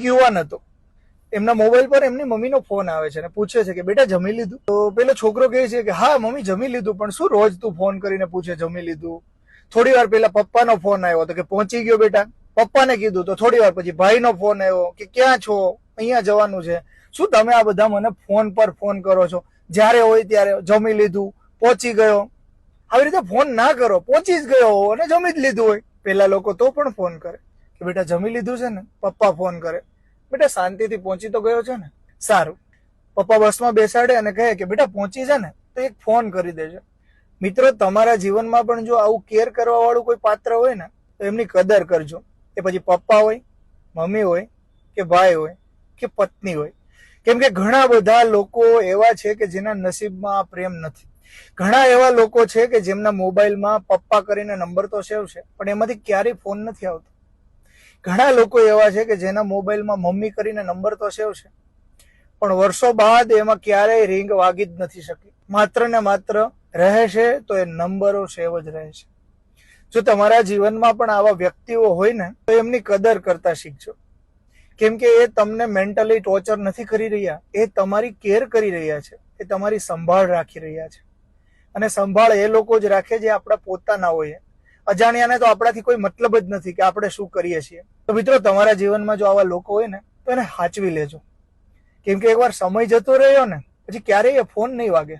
યુવાન હતો, એમના મોબાઈલ પર એમની મમ્મીનો ફોન આવે છે અને પૂછે છે કે બેટા જમી લીધું? તો પેલો છોકરો કહે છે કે હા મમ્મી જમી લીધું, પણ શું રોજ તું ફોન કરીને પૂછે જમી લીધું? થોડી વાર પહેલા પપ્પાનો ફોન આવ્યો તો કે પહોંચી ગયો બેટા, પપ્પાને કીધું તો થોડી વાર પછી ભાઈનો ફોન આવ્યો કે ક્યાં છો, અહીંયા જવાનું છે. શું તમે આ બધા મને ફોન પર ફોન કરો છો? જ્યારે હોય ત્યારે જમી લીધું, પહોંચી ગયો. આવી રીતે ફોન ના કરો, પહોંચી જ ગયો અને જમી જ લીધું હોય. પેલા લોકો તો પણ ફોન કરે કે બેટા જમી લીધું છે ને? પપ્પા ફોન કરે બેટા શાંતિથી પહોંચી તો ગયો છે ને? સારું. પપ્પા બસમાં બેસાડે અને કહે કે બેટા પહોંચી છે ને તો એક ફોન કરી દેજો. મિત્રો, તમારા જીવનમાં પણ જો આવું કેર કરવા વાળું કોઈ પાત્ર હોય ને તો એમની કદર કરજો. એ પછી પપ્પા હોય, મમ્મી હોય કે ભાઈ હોય કે પત્ની હોય. કેમ કે ઘણા બધા લોકો એવા છે કે જેના નસીબમાં પ્રેમ નથી. ઘણા એવા લોકો છે કે જેમના મોબાઈલમાં પપ્પા કરીને નંબર તો સેવ છે પણ એમાંથી ક્યારેય ફોન નથી આવતો. ઘણા લોકો એવા છે કે જેના મોબાઈલમાં મમ્મી કરીને નંબર તો સેવ છે પણ વર્ષો બાદ એમાં ક્યારેય રિંગ વાગી જ નથી શકી. માત્ર ને માત્ર રહે છે તો એ નંબરો સેવ જ રહે છે. જો તમારા જીવનમાં પણ આવા વ્યક્તિઓ હોય ને તો એમની કદર કરતા શીખજો. કેમ કે એ તમને મેન્ટલી ટોર્ચર નથી કરી રહ્યા, એ તમારી કેર કરી રહ્યા છે, એ તમારી સંભાળ રાખી રહ્યા છે. અને સંભાળ એ લોકો જ રાખે જે આપણા પોતાના હોય. અજાણ્યાને તો આપણાથી કોઈ મતલબ જ નથી કે આપણે શું કરીએ છીએ. તો મિત્રો, તમારા જીવનમાં જો આવા લોકો હોય ને તો એને સાચવી લેજો. કેમ કે એકવાર સમય જતો રહ્યો ને પછી ક્યારેય ફોન નહીં વાગે.